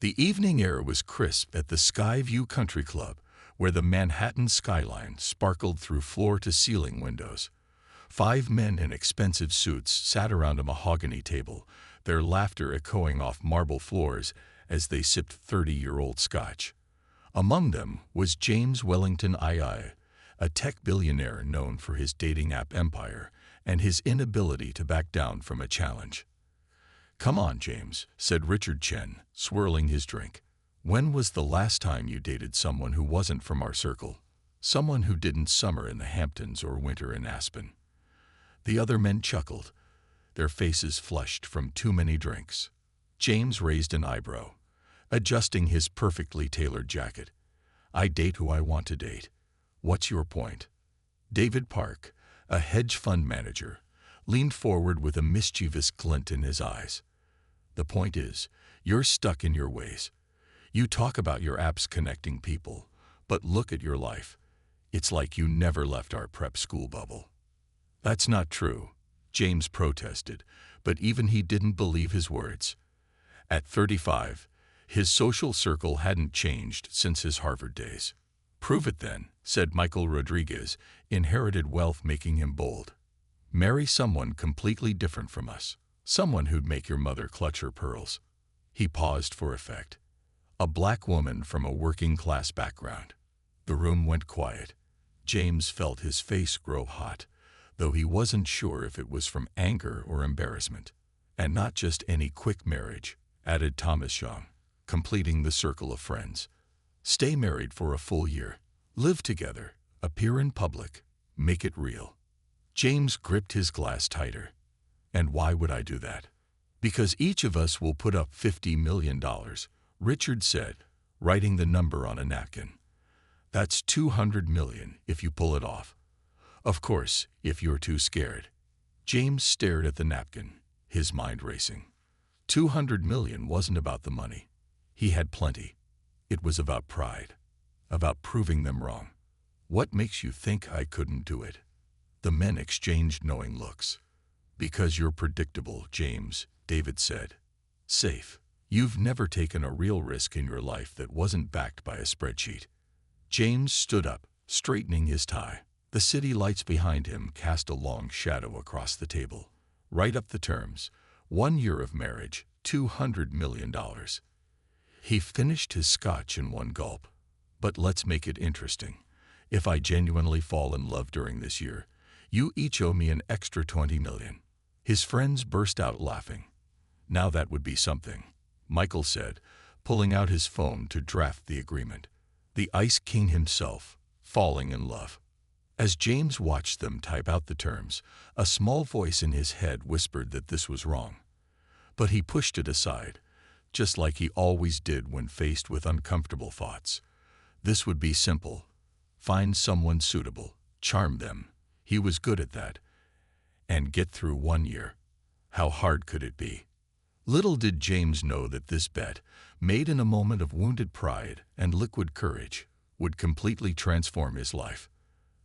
The evening air was crisp at the Skyview Country Club, where the Manhattan skyline sparkled through floor-to-ceiling windows. 5 men in expensive suits sat around a mahogany table, their laughter echoing off marble floors as they sipped 30-year-old scotch. Among them was James Wellington II, a tech billionaire known for his dating app empire and his inability to back down from a challenge. "Come on, James," said Richard Chen, swirling his drink. "When was the last time you dated someone who wasn't from our circle? Someone who didn't summer in the Hamptons or winter in Aspen?" The other men chuckled, their faces flushed from too many drinks. James raised an eyebrow, adjusting his perfectly tailored jacket. "I date who I want to date. What's your point?" David Park, a hedge fund manager, leaned forward with a mischievous glint in his eyes. "The point is, you're stuck in your ways. You talk about your apps connecting people, but look at your life. It's like you never left our prep school bubble." "That's not true," James protested, but even he didn't believe his words. At 35, his social circle hadn't changed since his Harvard days. "Prove it then," said Michael Rodriguez, inherited wealth making him bold. "Marry someone completely different from us. Someone who'd make your mother clutch her pearls." He paused for effect. "A black woman from a working-class background." The room went quiet. James felt his face grow hot, though he wasn't sure if it was from anger or embarrassment. "And not just any quick marriage," added Thomas Young, completing the circle of friends. "Stay married for a full year. Live together. Appear in public. Make it real." James gripped his glass tighter. "And why would I do that?" "Because each of us will put up $50 million, Richard said, writing the number on a napkin. "That's $200 million if you pull it off. Of course, if you're too scared." James stared at the napkin, his mind racing. $200 million wasn't about the money. He had plenty. It was about pride, about proving them wrong. "What makes you think I couldn't do it?" The men exchanged knowing looks. "Because you're predictable, James," David said. "Safe. You've never taken a real risk in your life that wasn't backed by a spreadsheet." James stood up, straightening his tie. The city lights behind him cast a long shadow across the table. "Write up the terms. 1 year of marriage, $200 million. He finished his scotch in one gulp. "But let's make it interesting. If I genuinely fall in love during this year, you each owe me an extra $20 million. His friends burst out laughing. "Now that would be something," Michael said, pulling out his phone to draft the agreement. The Ice King himself, falling in love. As James watched them type out the terms, a small voice in his head whispered that this was wrong. But he pushed it aside, just like he always did when faced with uncomfortable thoughts. This would be simple. Find someone suitable, charm them. He was good at that. And get through 1 year. How hard could it be? Little did James know that this bet, made in a moment of wounded pride and liquid courage, would completely transform his life.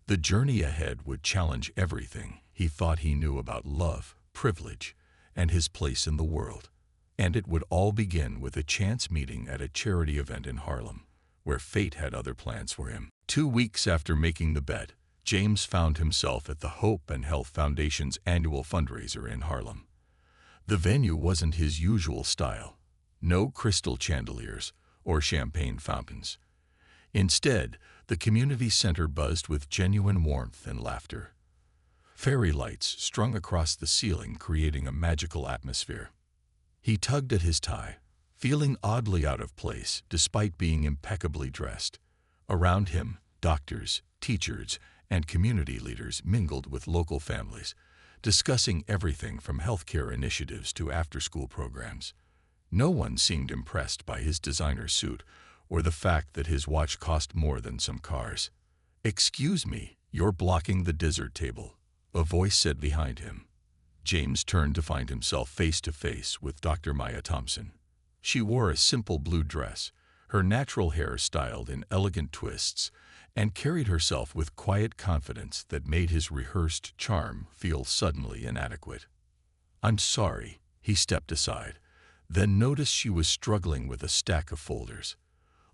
The journey ahead would challenge everything he thought he knew about love, privilege, and his place in the world. And it would all begin with a chance meeting at a charity event in Harlem, where fate had other plans for him. 2 weeks after making the bet, James found himself at the Hope and Health Foundation's annual fundraiser in Harlem. The venue wasn't his usual style. No crystal chandeliers or champagne fountains. Instead, the community center buzzed with genuine warmth and laughter. Fairy lights strung across the ceiling creating a magical atmosphere. He tugged at his tie, feeling oddly out of place despite being impeccably dressed. Around him, doctors, teachers, and community leaders mingled with local families, discussing everything from healthcare initiatives to after-school programs. No one seemed impressed by his designer suit or the fact that his watch cost more than some cars. "Excuse me, you're blocking the dessert table," a voice said behind him. James turned to find himself face-to-face with Dr. Maya Thompson. She wore a simple blue dress, her natural hair styled in elegant twists, and carried herself with quiet confidence that made his rehearsed charm feel suddenly inadequate. "I'm sorry," he stepped aside. then noticed she was struggling with a stack of folders.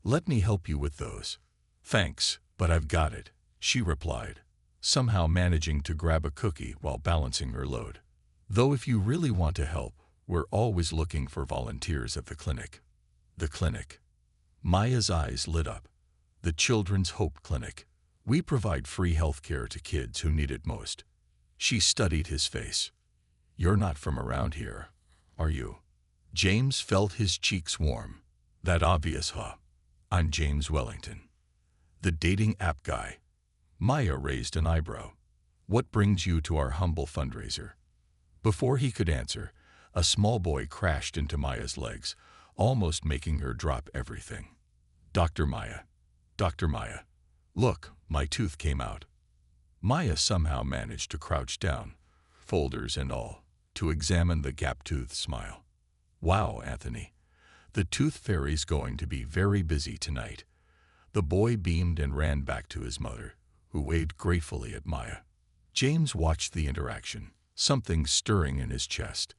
"Let me help you with those." "Thanks, but I've got it," she replied, somehow managing to grab a cookie while balancing her load. "Though if you really want to help, we're always looking for volunteers at the clinic." The clinic. Maya's eyes lit up. "The Children's Hope Clinic. We provide free health care to kids who need it most." She studied his face. "You're not from around here, are you?" James felt his cheeks warm. "That obvious, huh? I'm James Wellington, the dating app guy." Maya raised an eyebrow. "What brings you to our humble fundraiser?" Before he could answer, a small boy crashed into Maya's legs, almost making her drop everything. "Dr. Maya. Dr. Maya. Look, my tooth came out." Maya somehow managed to crouch down, folders and all, to examine the gap-toothed smile. "Wow, Anthony. The tooth fairy's going to be very busy tonight." The boy beamed and ran back to his mother, who waved gratefully at Maya. James watched the interaction, something stirring in his chest.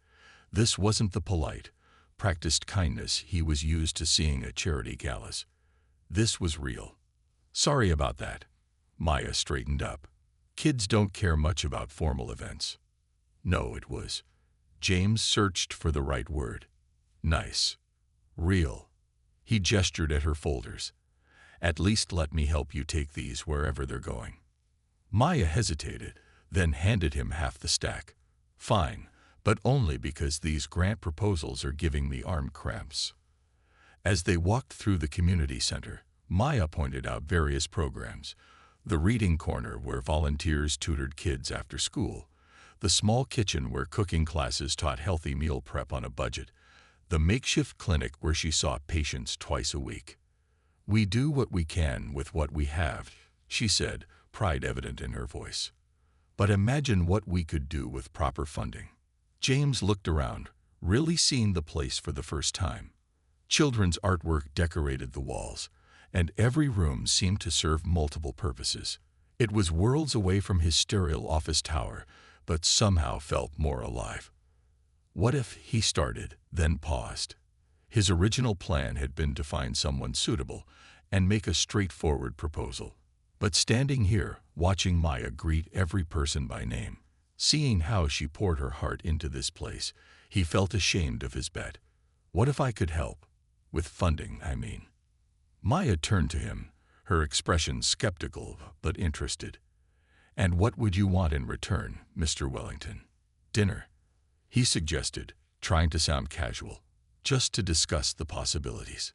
This wasn't the polite, practiced kindness he was used to seeing at charity galas. This was real. "Sorry about that." Maya straightened up. "Kids don't care much about formal events." No, it was. James searched for the right word. Nice. Real. He gestured at her folders. "At least let me help you take these wherever they're going." Maya hesitated, then handed him half the stack. "Fine, but only because these grant proposals are giving me arm cramps." As they walked through the community center, Maya pointed out various programs: the reading corner where volunteers tutored kids after school, the small kitchen where cooking classes taught healthy meal prep on a budget, the makeshift clinic where she saw patients twice a week. "We do what we can with what we have," she said, pride evident in her voice. "But imagine what we could do with proper funding." James looked around, really seeing the place for the first time. Children's artwork decorated the walls, and every room seemed to serve multiple purposes. It was worlds away from his sterile office tower, but somehow felt more alive. What if he started, then paused? His original plan had been to find someone suitable and make a straightforward proposal. But standing here, watching Maya greet every person by name, seeing how she poured her heart into this place, he felt ashamed of his bet. "What if I could help? With funding, I mean." Maya turned to him, her expression skeptical but interested. "And what would you want in return, Mr. Wellington?" "Dinner," he suggested, trying to sound casual, "just to discuss the possibilities."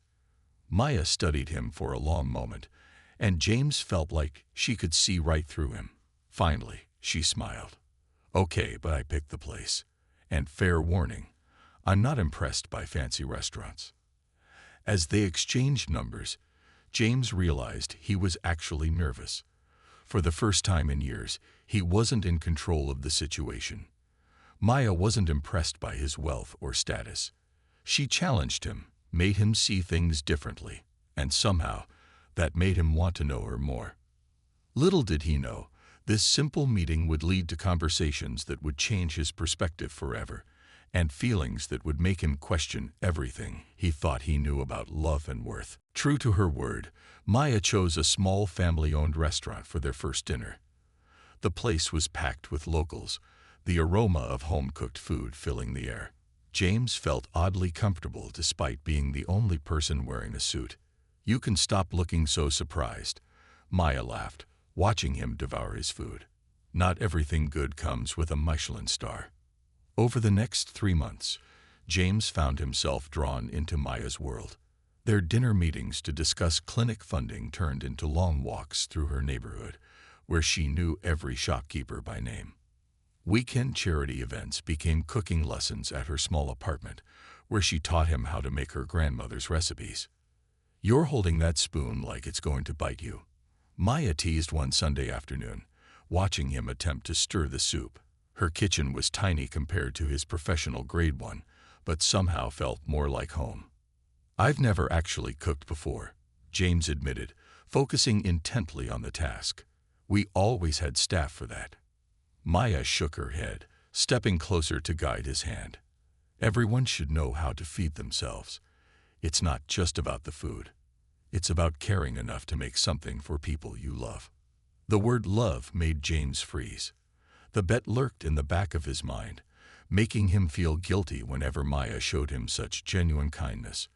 Maya studied him for a long moment, and James felt like she could see right through him. Finally, she smiled. "Okay, but I picked the place. And fair warning, I'm not impressed by fancy restaurants." As they exchanged numbers, James realized he was actually nervous. For the first time in years, he wasn't in control of the situation. Maya wasn't impressed by his wealth or status. She challenged him, made him see things differently, and somehow, that made him want to know her more. Little did he know, this simple meeting would lead to conversations that would change his perspective forever, and feelings that would make him question everything he thought he knew about love and worth. True to her word, Maya chose a small family-owned restaurant for their first dinner. The place was packed with locals, the aroma of home-cooked food filling the air. James felt oddly comfortable despite being the only person wearing a suit. "You can stop looking so surprised," Maya laughed, watching him devour his food. "Not everything good comes with a Michelin star." Over the next 3 months, James found himself drawn into Maya's world. Their dinner meetings to discuss clinic funding turned into long walks through her neighborhood, where she knew every shopkeeper by name. Weekend charity events became cooking lessons at her small apartment, where she taught him how to make her grandmother's recipes. "You're holding that spoon like it's going to bite you," Maya teased one Sunday afternoon, watching him attempt to stir the soup. Her kitchen was tiny compared to his professional grade one, but somehow felt more like home. "I've never actually cooked before," James admitted, focusing intently on the task. "We always had staff for that." Maya shook her head, stepping closer to guide his hand. Everyone should know how to feed themselves. It's not just about the food. It's about caring enough to make something for people you love. The word love made James freeze. The bet lurked in the back of his mind, making him feel guilty whenever Maya showed him such genuine kindness.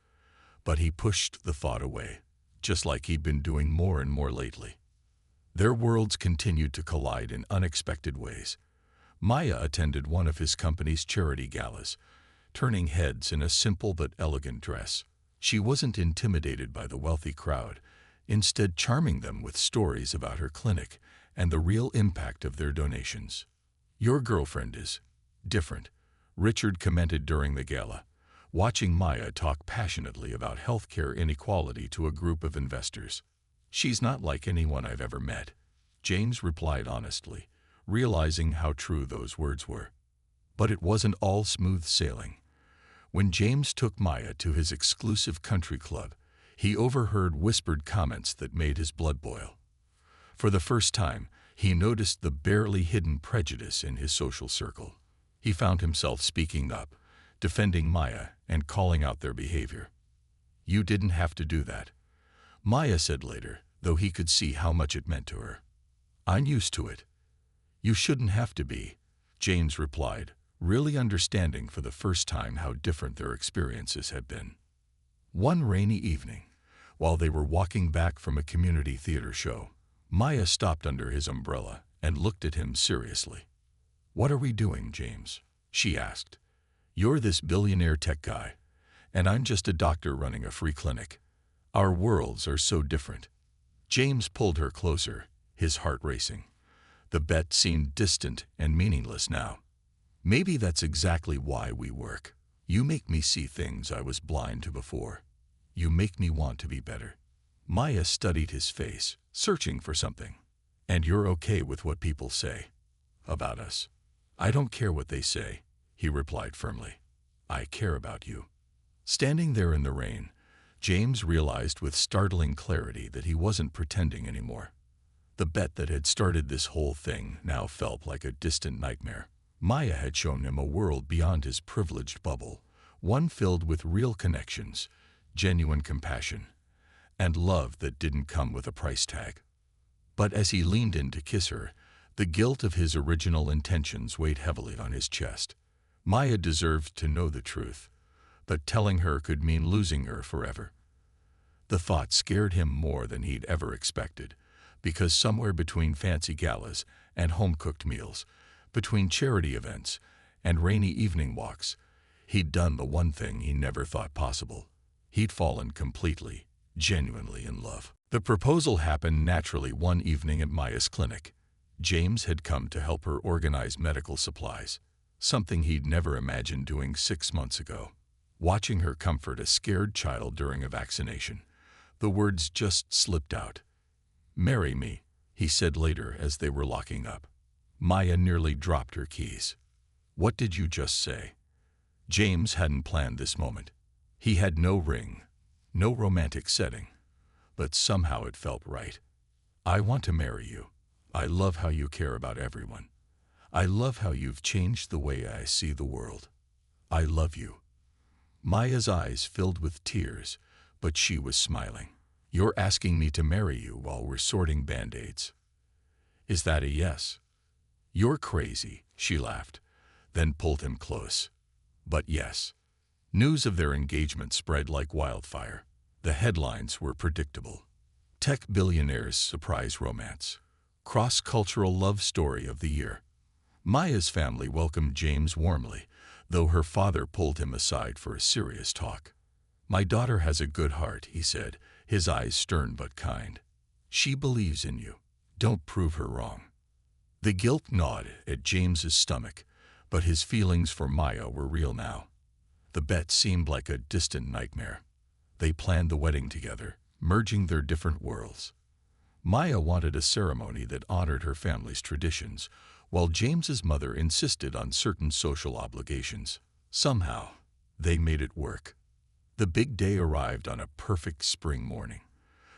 But he pushed the thought away, just like he'd been doing more and more lately. Their worlds continued to collide in unexpected ways. Maya attended one of his company's charity galas, turning heads in a simple but elegant dress. She wasn't intimidated by the wealthy crowd, instead charming them with stories about her clinic and the real impact of their donations. "Your girlfriend is different," Richard commented during the gala, watching Maya talk passionately about healthcare inequality to a group of investors. "She's not like anyone I've ever met," James replied honestly, realizing how true those words were. But it wasn't all smooth sailing. When James took Maya to his exclusive country club, he overheard whispered comments that made his blood boil. For the first time, he noticed the barely hidden prejudice in his social circle. He found himself speaking up, defending Maya, and calling out their behavior. "You didn't have to do that," Maya said later, though he could see how much it meant to her. "I'm used to it." "You shouldn't have to be," James replied, really understanding for the first time how different their experiences had been. One rainy evening, while they were walking back from a community theater show, Maya stopped under his umbrella and looked at him seriously. "What are we doing, James?" she asked. "You're this billionaire tech guy, and I'm just a doctor running a free clinic. Our worlds are so different." James pulled her closer, his heart racing. The bet seemed distant and meaningless now. "Maybe that's exactly why we work. You make me see things I was blind to before. You make me want to be better." Maya studied his face, searching for something. "And you're okay with what people say about us?" "I don't care what they say," he replied firmly. "I care about you." Standing there in the rain, James realized with startling clarity that he wasn't pretending anymore. The bet that had started this whole thing now felt like a distant nightmare. Maya had shown him a world beyond his privileged bubble, one filled with real connections, genuine compassion, and love that didn't come with a price tag. But as he leaned in to kiss her, the guilt of his original intentions weighed heavily on his chest. Maya deserved to know the truth, but telling her could mean losing her forever. The thought scared him more than he'd ever expected, because somewhere between fancy galas and home-cooked meals, between charity events and rainy evening walks, he'd done the one thing he never thought possible. He'd fallen completely, genuinely in love. The proposal happened naturally one evening at Maya's clinic. James had come to help her organize medical supplies, something he'd never imagined doing 6 months ago. Watching her comfort a scared child during a vaccination, the words just slipped out. "Marry me," he said later as they were locking up. Maya nearly dropped her keys. "What did you just say?" James hadn't planned this moment. He had no ring, no romantic setting, but somehow it felt right. "I want to marry you. I love how you care about everyone. I love how you've changed the way I see the world. I love you." Maya's eyes filled with tears, but she was smiling. "You're asking me to marry you while we're sorting Band-Aids. Is that a yes?" "You're crazy," she laughed, then pulled him close. "But yes." News of their engagement spread like wildfire. The headlines were predictable. "Tech billionaires surprise romance. Cross-cultural love story of the year." Maya's family welcomed James warmly, though her father pulled him aside for a serious talk. "My daughter has a good heart," he said, his eyes stern but kind. "She believes in you. Don't prove her wrong." The guilt gnawed at James's stomach, but his feelings for Maya were real now. The bet seemed like a distant nightmare. They planned the wedding together, merging their different worlds. Maya wanted a ceremony that honored her family's traditions, while James's mother insisted on certain social obligations. Somehow, they made it work. The big day arrived on a perfect spring morning.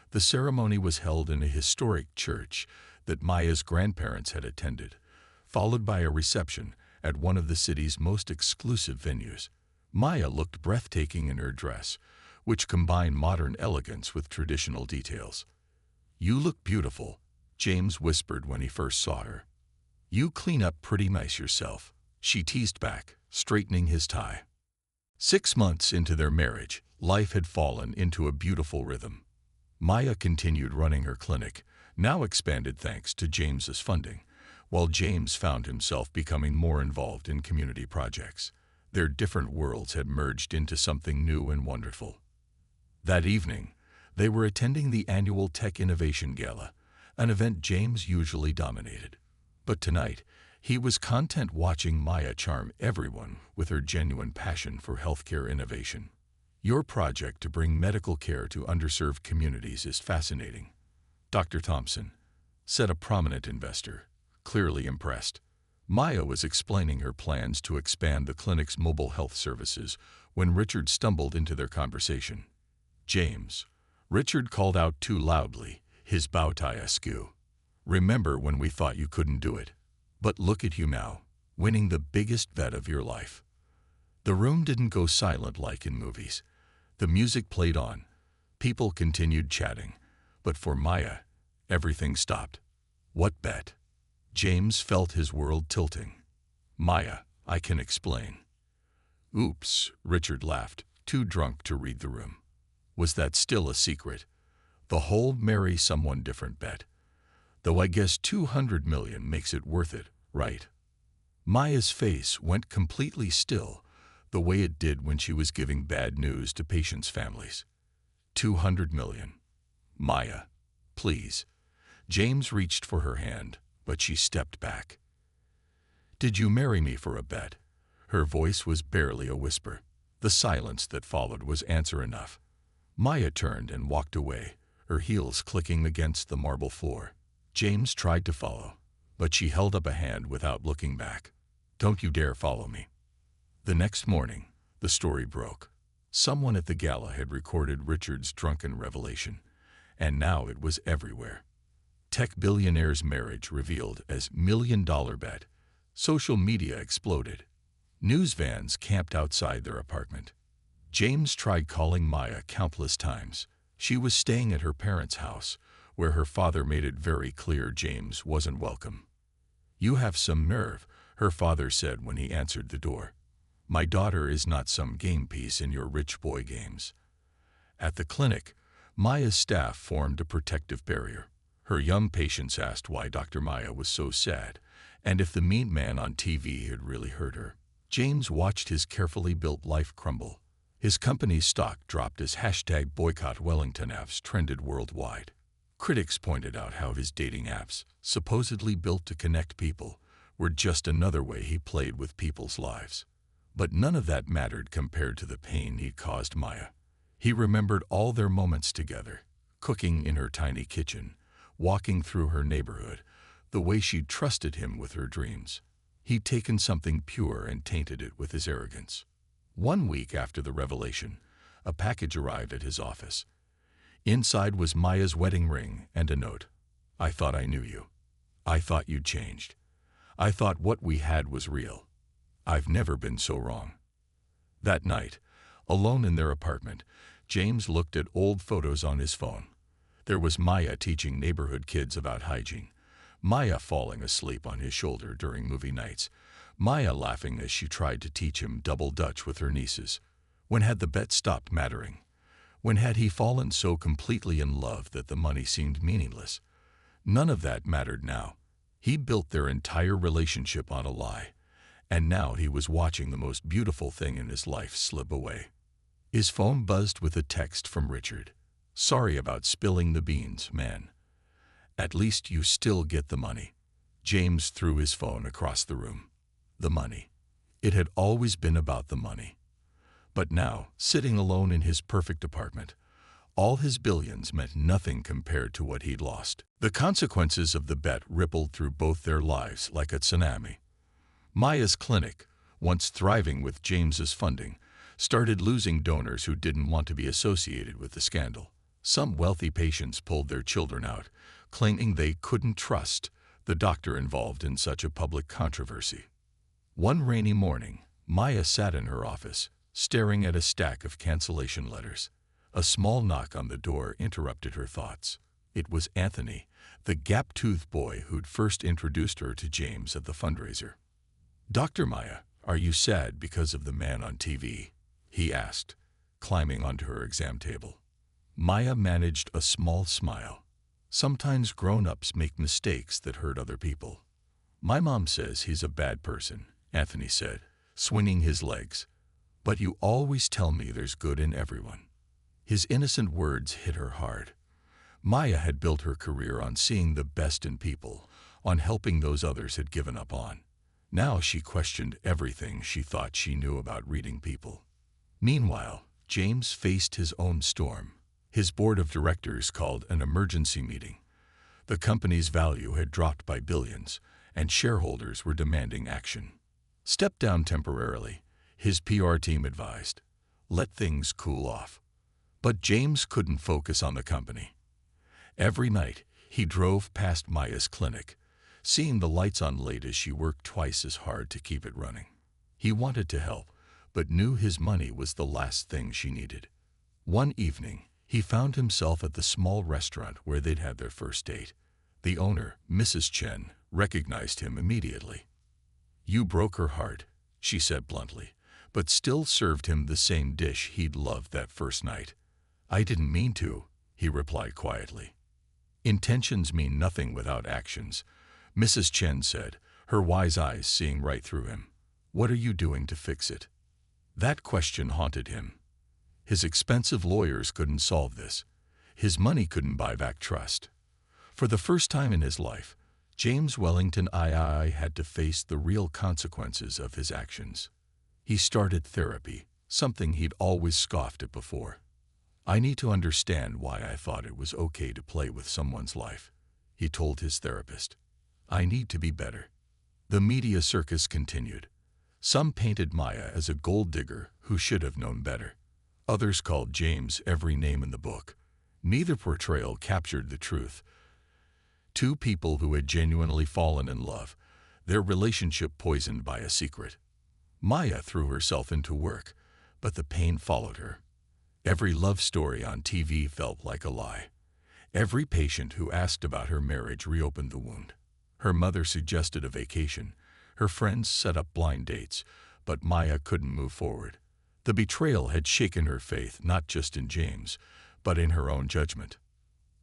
The ceremony was held in a historic church that Maya's grandparents had attended, followed by a reception at one of the city's most exclusive venues. Maya looked breathtaking in her dress, which combined modern elegance with traditional details. "You look beautiful," James whispered when he first saw her. "You clean up pretty nice yourself," she teased back, straightening his tie. 6 months into their marriage, life had fallen into a beautiful rhythm. Maya continued running her clinic, now expanded thanks to James's funding, while James found himself becoming more involved in community projects. Their different worlds had merged into something new and wonderful. That evening, they were attending the annual Tech Innovation Gala, an event James usually dominated. But tonight, he was content watching Maya charm everyone with her genuine passion for healthcare innovation. "Your project to bring medical care to underserved communities is fascinating," Dr. Thompson said, a prominent investor, clearly impressed. Maya was explaining her plans to expand the clinic's mobile health services when Richard stumbled into their conversation. "James," Richard called out too loudly, his bow tie askew. "Remember when we thought you couldn't do it? But look at you now, winning the biggest bet of your life." The room didn't go silent like in movies. The music played on. People continued chatting. But for Maya, everything stopped. "What bet?" James felt his world tilting. "Maya, I can explain." "Oops," Richard laughed, too drunk to read the room. "Was that still a secret? The whole marry someone different bet. Though I guess 200 million makes it worth it, right?" Maya's face went completely still, the way it did when she was giving bad news to patients' families. 200 million. "Maya, please." James reached for her hand, but she stepped back. "Did you marry me for a bet?" Her voice was barely a whisper. The silence that followed was answer enough. Maya turned and walked away, her heels clicking against the marble floor. James tried to follow, but she held up a hand without looking back. "Don't you dare follow me." The next morning, the story broke. Someone at the gala had recorded Richard's drunken revelation, and now it was everywhere. Tech billionaire's marriage revealed as million-dollar bet. Social media exploded. News vans camped outside their apartment. James tried calling Maya countless times. She was staying at her parents' house, where her father made it very clear James wasn't welcome. "You have some nerve," her father said when he answered the door. "My daughter is not some game piece in your rich boy games." At the clinic, Maya's staff formed a protective barrier. Her young patients asked why Dr. Maya was so sad, and if the mean man on TV had really hurt her. James watched his carefully built life crumble. His company's stock dropped as #BoycottWellingtonApps trended worldwide. Critics pointed out how his dating apps, supposedly built to connect people, were just another way he played with people's lives. But none of that mattered compared to the pain he'd caused Maya. He remembered all their moments together, cooking in her tiny kitchen, walking through her neighborhood, the way she'd trusted him with her dreams. He'd taken something pure and tainted it with his arrogance. 1 week after the revelation, a package arrived at his office. Inside was Maya's wedding ring and a note. "I thought I knew you. I thought you'd changed. I thought what we had was real. I've never been so wrong." That night, alone in their apartment, James looked at old photos on his phone. There was Maya teaching neighborhood kids about hygiene, Maya falling asleep on his shoulder during movie nights, Maya laughing as she tried to teach him double Dutch with her nieces. When had the bet stopped mattering? When had he fallen so completely in love that the money seemed meaningless? None of that mattered now. He built their entire relationship on a lie, and now he was watching the most beautiful thing in his life slip away. His phone buzzed with a text from Richard. "Sorry about spilling the beans, man. At least you still get the money." James threw his phone across the room. The money. It had always been about the money. But now, sitting alone in his perfect apartment, all his billions meant nothing compared to what he'd lost. The consequences of the bet rippled through both their lives like a tsunami. Maya's clinic, once thriving with James's funding, started losing donors who didn't want to be associated with the scandal. Some wealthy patients pulled their children out, claiming they couldn't trust the doctor involved in such a public controversy. One rainy morning, Maya sat in her office, staring at a stack of cancellation letters. A small knock on the door interrupted her thoughts. It was Anthony, the gap-toothed boy who'd first introduced her to James at the fundraiser. "Dr. Maya, are you sad because of the man on TV?" he asked, climbing onto her exam table. Maya managed a small smile. "Sometimes grown-ups make mistakes that hurt other people." "My mom says he's a bad person," Anthony said, swinging his legs. "But you always tell me there's good in everyone." His innocent words hit her hard. Maya had built her career on seeing the best in people, on helping those others had given up on. Now she questioned everything she thought she knew about reading people. Meanwhile, James faced his own storm. His board of directors called an emergency meeting. The company's value had dropped by billions, and shareholders were demanding action. "Step down temporarily," his PR team advised. "Let things cool off." But James couldn't focus on the company. Every night, he drove past Maya's clinic, seeing the lights on late as she worked twice as hard to keep it running. He wanted to help, but knew his money was the last thing she needed. One evening, he found himself at the small restaurant where they'd had their first date. The owner, Mrs. Chen, recognized him immediately. "You broke her heart," she said bluntly, but still served him the same dish he'd loved that first night. "I didn't mean to," he replied quietly. "Intentions mean nothing without actions," Mrs. Chen said, her wise eyes seeing right through him. "What are you doing to fix it?" That question haunted him. His expensive lawyers couldn't solve this. His money couldn't buy back trust. For the first time in his life, James Wellington II had to face the real consequences of his actions. He started therapy, something he'd always scoffed at before. "I need to understand why I thought it was okay to play with someone's life," he told his therapist. "I need to be better." The media circus continued. Some painted Maya as a gold digger who should have known better. Others called James every name in the book. Neither portrayal captured the truth. Two people who had genuinely fallen in love, their relationship poisoned by a secret. Maya threw herself into work, but the pain followed her. Every love story on TV felt like a lie. Every patient who asked about her marriage reopened the wound. Her mother suggested a vacation. Her friends set up blind dates, but Maya couldn't move forward. The betrayal had shaken her faith not just in James, but in her own judgment.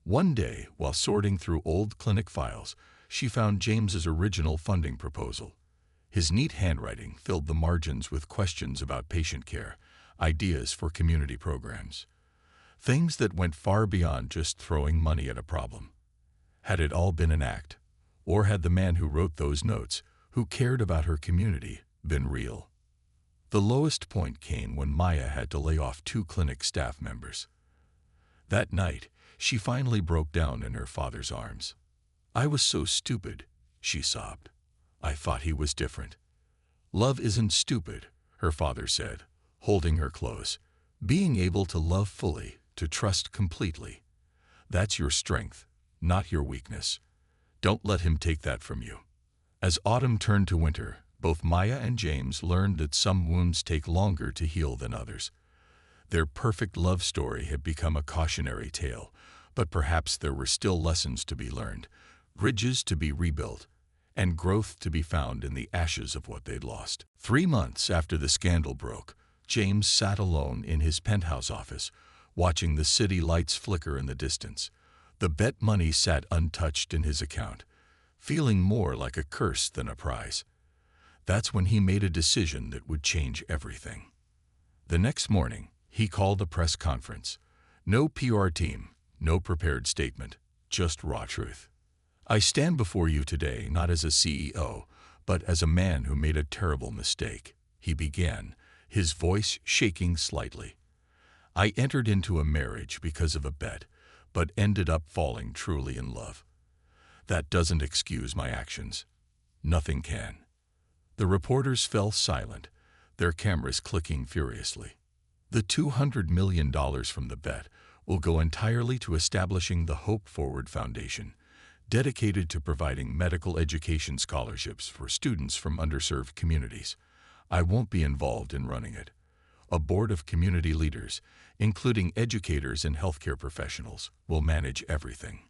One day, while sorting through old clinic files, she found James's original funding proposal. His neat handwriting filled the margins with questions about patient care, ideas for community programs. Things that went far beyond just throwing money at a problem. Had it all been an act? Or had the man who wrote those notes, who cared about her community, been real? The lowest point came when Maya had to lay off 2 clinic staff members. That night, she finally broke down in her father's arms. "I was so stupid," she sobbed. "I thought he was different." "Love isn't stupid," her father said, holding her close. "Being able to love fully, to trust completely. That's your strength, not your weakness. Don't let him take that from you." As autumn turned to winter, both Maya and James learned that some wounds take longer to heal than others. Their perfect love story had become a cautionary tale, but perhaps there were still lessons to be learned, bridges to be rebuilt, and growth to be found in the ashes of what they'd lost. 3 months after the scandal broke, James sat alone in his penthouse office, watching the city lights flicker in the distance. The bet money sat untouched in his account, feeling more like a curse than a prize. That's when he made a decision that would change everything. The next morning, he called a press conference. No PR team, no prepared statement, just raw truth. "I stand before you today not as a CEO, but as a man who made a terrible mistake," he began, his voice shaking slightly. "I entered into a marriage because of a bet, but ended up falling truly in love. That doesn't excuse my actions. Nothing can." The reporters fell silent, their cameras clicking furiously. "The $200 million from the bet will go entirely to establishing the Hope Forward Foundation, dedicated to providing medical education scholarships for students from underserved communities. I won't be involved in running it. A board of community leaders, including educators and healthcare professionals, will manage everything.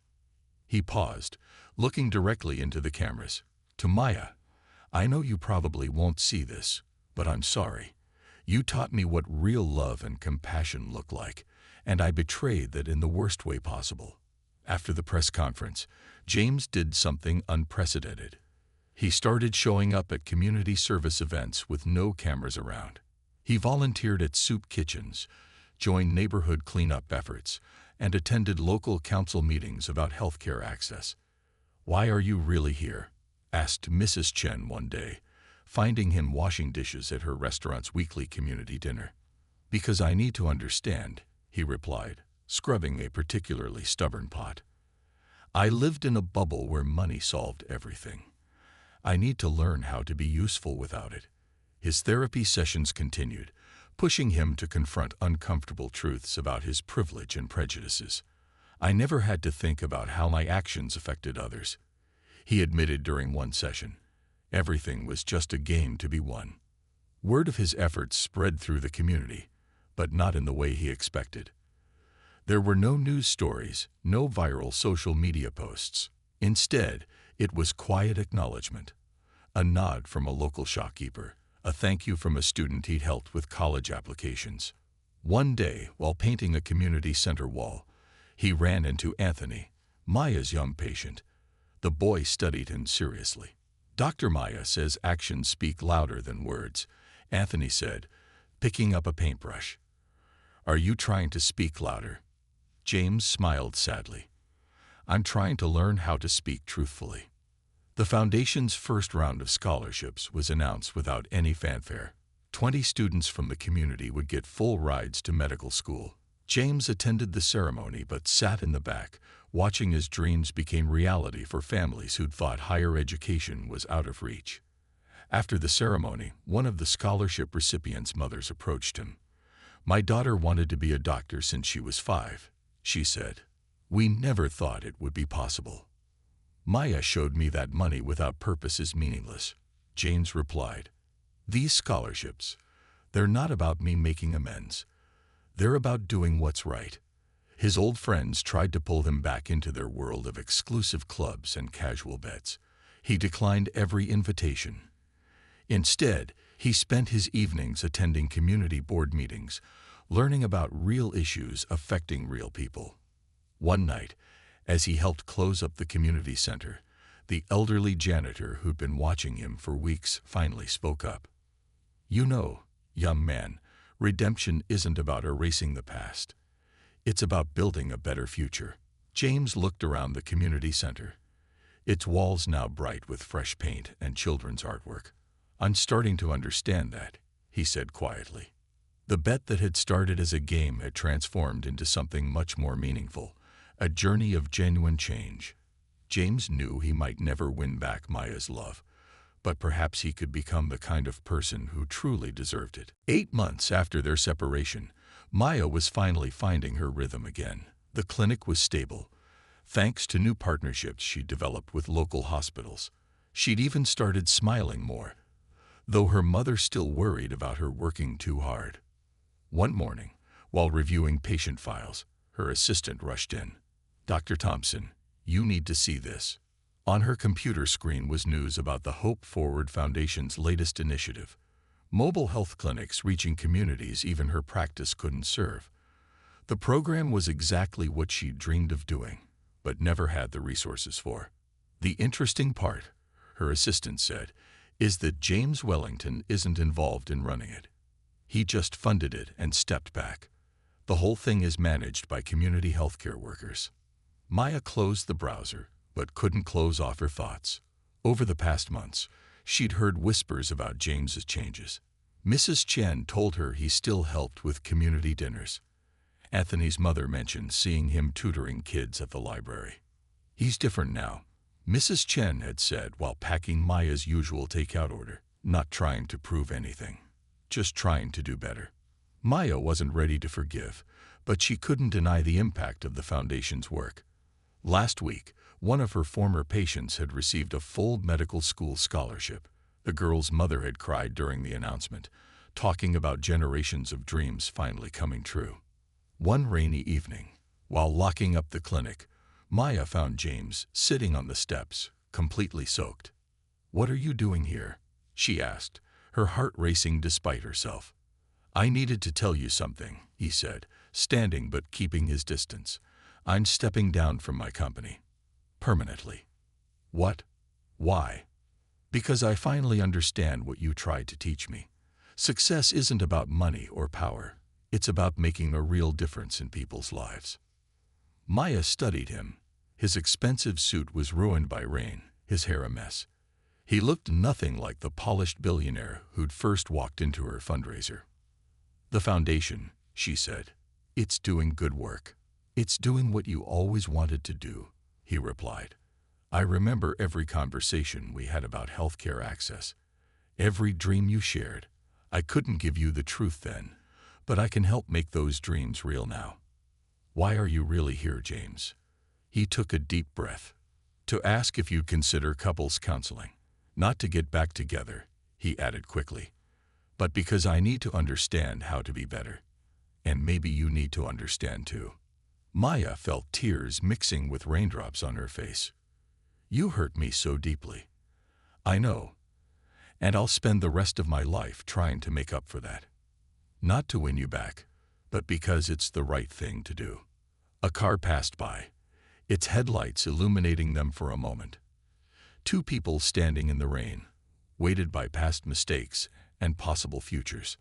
He paused, looking directly into the cameras. To Maya, I know you probably won't see this, but I'm sorry. You taught me what real love and compassion look like, and I betrayed that in the worst way possible. After the press conference, James did something unprecedented. He started showing up at community service events with no cameras around. He volunteered at soup kitchens, joined neighborhood cleanup efforts, and attended local council meetings about healthcare access. "Why are you really here?" asked Mrs. Chen one day, finding him washing dishes at her restaurant's weekly community dinner. "Because I need to understand," he replied, scrubbing a particularly stubborn pot. "I lived in a bubble where money solved everything. I need to learn how to be useful without it." His therapy sessions continued, pushing him to confront uncomfortable truths about his privilege and prejudices. "I never had to think about how my actions affected others," he admitted during one session. Everything was just a game to be won. Word of his efforts spread through the community, but not in the way he expected. There were no news stories, no viral social media posts. Instead, it was quiet acknowledgement. A nod from a local shopkeeper, a thank you from a student he'd helped with college applications. One day, while painting a community center wall, he ran into Anthony, Maya's young patient. The boy studied him seriously. "Dr. Maya says actions speak louder than words," Anthony said, picking up a paintbrush. "Are you trying to speak louder?" James smiled sadly. "I'm trying to learn how to speak truthfully." The foundation's first round of scholarships was announced without any fanfare. 20 students from the community would get full rides to medical school. James attended the ceremony but sat in the back, watching as dreams became reality for families who'd thought higher education was out of reach. After the ceremony, one of the scholarship recipients' mothers approached him. "My daughter wanted to be a doctor since she was 5, she said. "We never thought it would be possible." "Maya showed me that money without purpose is meaningless," James replied. "These scholarships, they're not about me making amends. They're about doing what's right." His old friends tried to pull him back into their world of exclusive clubs and casual bets. He declined every invitation. Instead, he spent his evenings attending community board meetings, learning about real issues affecting real people. One night, as he helped close up the community center, the elderly janitor who'd been watching him for weeks finally spoke up. "You know, young man, redemption isn't about erasing the past. It's about building a better future." James looked around the community center, its walls now bright with fresh paint and children's artwork. "I'm starting to understand that," he said quietly. The bet that had started as a game had transformed into something much more meaningful, a journey of genuine change. James knew he might never win back Maya's love, but perhaps he could become the kind of person who truly deserved it. 8 months after their separation, Maya was finally finding her rhythm again. The clinic was stable, thanks to new partnerships she'd developed with local hospitals. She'd even started smiling more, though her mother still worried about her working too hard. One morning, while reviewing patient files, her assistant rushed in. "Dr. Thompson, you need to see this." On her computer screen was news about the Hope Forward Foundation's latest initiative, mobile health clinics reaching communities even her practice couldn't serve. The program was exactly what she'd dreamed of doing, but never had the resources for. "The interesting part," her assistant said, "is that James Wellington isn't involved in running it. He just funded it and stepped back. The whole thing is managed by community healthcare workers." Maya closed the browser, but couldn't close off her thoughts. Over the past months, she'd heard whispers about James's changes. Mrs. Chen told her he still helped with community dinners. Anthony's mother mentioned seeing him tutoring kids at the library. "He's different now," Mrs. Chen had said while packing Maya's usual takeout order. "Not trying to prove anything, just trying to do better." Maya wasn't ready to forgive, but she couldn't deny the impact of the foundation's work. Last week, one of her former patients had received a full medical school scholarship. The girl's mother had cried during the announcement, talking about generations of dreams finally coming true. One rainy evening, while locking up the clinic, Maya found James sitting on the steps, completely soaked. "What are you doing here?" she asked, her heart racing despite herself. "I needed to tell you something," he said, standing but keeping his distance. "I'm stepping down from my company. Permanently." "What? Why?" "Because I finally understand what you tried to teach me. Success isn't about money or power. It's about making a real difference in people's lives." Maya studied him. His expensive suit was ruined by rain, his hair a mess. He looked nothing like the polished billionaire who'd first walked into her fundraiser. "The foundation," she said. "It's doing good work. It's doing what you always wanted to do," he replied. "I remember every conversation we had about healthcare access, every dream you shared. I couldn't give you the truth then, but I can help make those dreams real now." "Why are you really here, James?" He took a deep breath. "To ask if you'd consider couples counseling. Not to get back together," he added quickly, "but because I need to understand how to be better. And maybe you need to understand too." Maya felt tears mixing with raindrops on her face. "You hurt me so deeply." "I know. And I'll spend the rest of my life trying to make up for that. Not to win you back, but because it's the right thing to do." A car passed by, its headlights illuminating them for a moment. Two people standing in the rain, weighted by past mistakes and possible futures.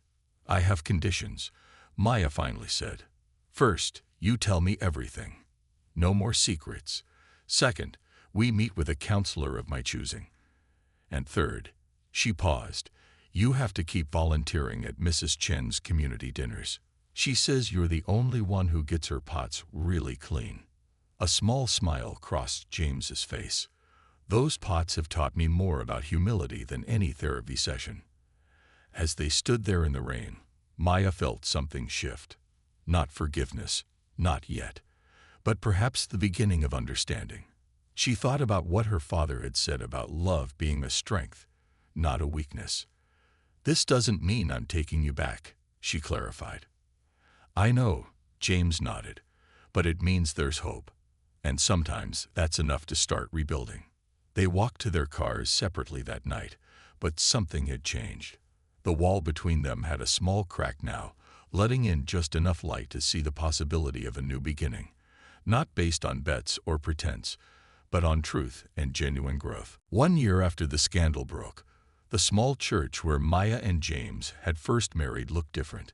"I have conditions," Maya finally said. "First, you tell me everything. No more secrets. Second, we meet with a counselor of my choosing. And third," she paused, "you have to keep volunteering at Mrs. Chen's community dinners. She says you're the only one who gets her pots really clean." A small smile crossed James's face. "Those pots have taught me more about humility than any therapy session." As they stood there in the rain, Maya felt something shift. Not forgiveness, not yet, but perhaps the beginning of understanding. She thought about what her father had said about love being a strength, not a weakness. "This doesn't mean I'm taking you back," she clarified. "I know," James nodded, "but it means there's hope. And sometimes that's enough to start rebuilding." They walked to their cars separately that night, but something had changed. The wall between them had a small crack now, letting in just enough light to see the possibility of a new beginning, not based on bets or pretense, but on truth and genuine growth. 1 year after the scandal broke, the small church where Maya and James had first married looked different.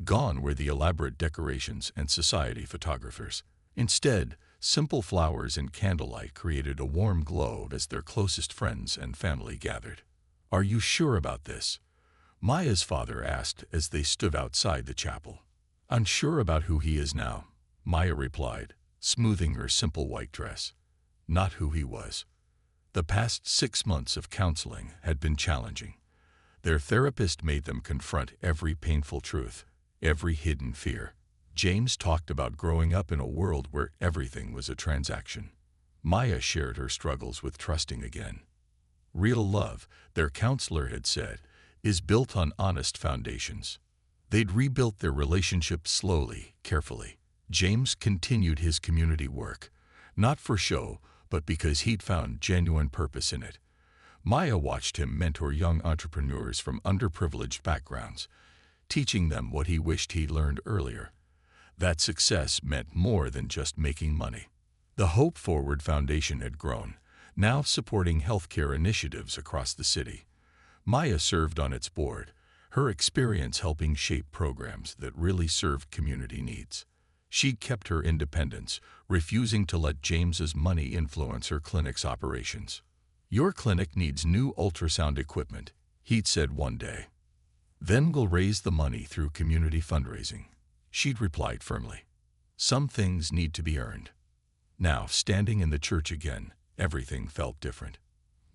Gone were the elaborate decorations and society photographers. Instead, simple flowers and candlelight created a warm glow as their closest friends and family gathered. "Are you sure about this?" Maya's father asked as they stood outside the chapel. "Unsure about who he is now," Maya replied, smoothing her simple white dress. "Not who he was." The past 6 months of counseling had been challenging. Their therapist made them confront every painful truth, every hidden fear. James talked about growing up in a world where everything was a transaction. Maya shared her struggles with trusting again. Real love, their counselor had said, is built on honest foundations. They'd rebuilt their relationship slowly, carefully. James continued his community work, not for show, but because he'd found genuine purpose in it. Maya watched him mentor young entrepreneurs from underprivileged backgrounds, teaching them what he wished he'd learned earlier. That success meant more than just making money. The Hope Forward Foundation had grown, now supporting healthcare initiatives across the city. Maya served on its board, her experience helping shape programs that really served community needs. She kept her independence, refusing to let James's money influence her clinic's operations. "Your clinic needs new ultrasound equipment," he'd said one day. "Then we'll raise the money through community fundraising," she'd replied firmly. "Some things need to be earned." Now, standing in the church again, everything felt different.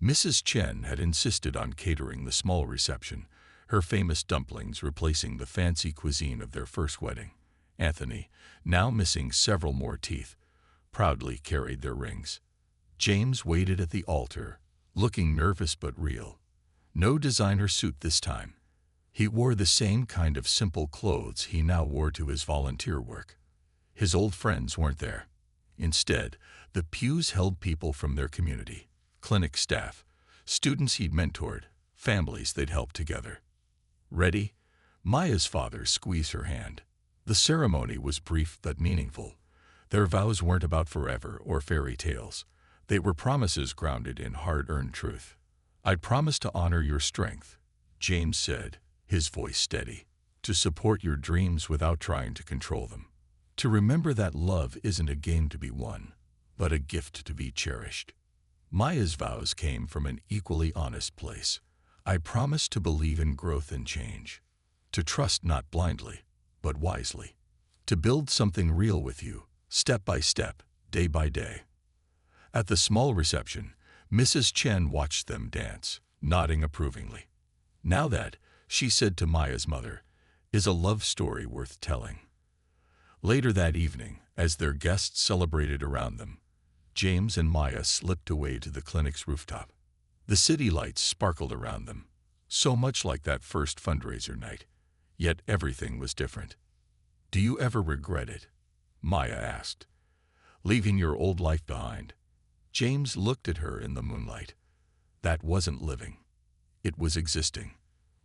Mrs. Chen had insisted on catering the small reception, her famous dumplings replacing the fancy cuisine of their first wedding. Anthony, now missing several more teeth, proudly carried their rings. James waited at the altar, looking nervous but real. No designer suit this time. He wore the same kind of simple clothes he now wore to his volunteer work. His old friends weren't there. Instead, the pews held people from their community, clinic staff, students he'd mentored, families they'd helped together. Ready? Maya's father squeezed her hand. The ceremony was brief but meaningful. Their vows weren't about forever or fairy tales. They were promises grounded in hard-earned truth. "I promise to honor your strength," James said, his voice steady, "to support your dreams without trying to control them. To remember that love isn't a game to be won, but a gift to be cherished." Maya's vows came from an equally honest place. "I promise to believe in growth and change, to trust not blindly, but wisely, to build something real with you, step by step, day by day." At the small reception, Mrs. Chen watched them dance, nodding approvingly. "Now that," she said to Maya's mother, "is a love story worth telling." Later that evening, as their guests celebrated around them, James and Maya slipped away to the clinic's rooftop. The city lights sparkled around them, so much like that first fundraiser night, yet everything was different. "Do you ever regret it?" Maya asked. "Leaving your old life behind?" James looked at her in the moonlight. "That wasn't living. It was existing.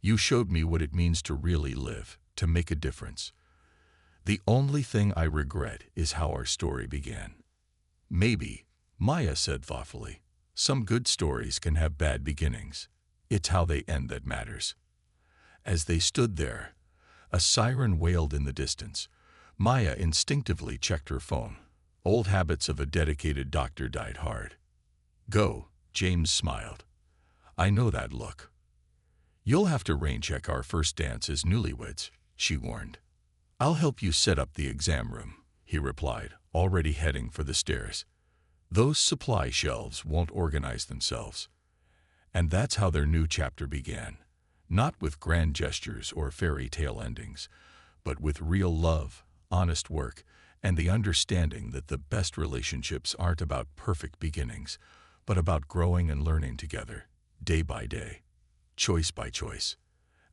You showed me what it means to really live, to make a difference. The only thing I regret is how our story began." "Maybe," Maya said thoughtfully, "some good stories can have bad beginnings. It's how they end that matters." As they stood there, a siren wailed in the distance. Maya instinctively checked her phone. Old habits of a dedicated doctor died hard. "Go," James smiled. "I know that look." "You'll have to rain-check our first dance as newlyweds," she warned. "I'll help you set up the exam room," he replied, already heading for the stairs. "Those supply shelves won't organize themselves." And that's how their new chapter began. Not with grand gestures or fairy tale endings, but with real love, honest work, and the understanding that the best relationships aren't about perfect beginnings, but about growing and learning together, day by day, choice by choice.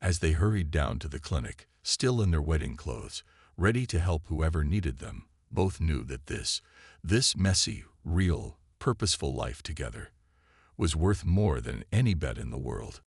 As they hurried down to the clinic, still in their wedding clothes, ready to help whoever needed them, both knew that this messy, real, purposeful life together was worth more than any bet in the world.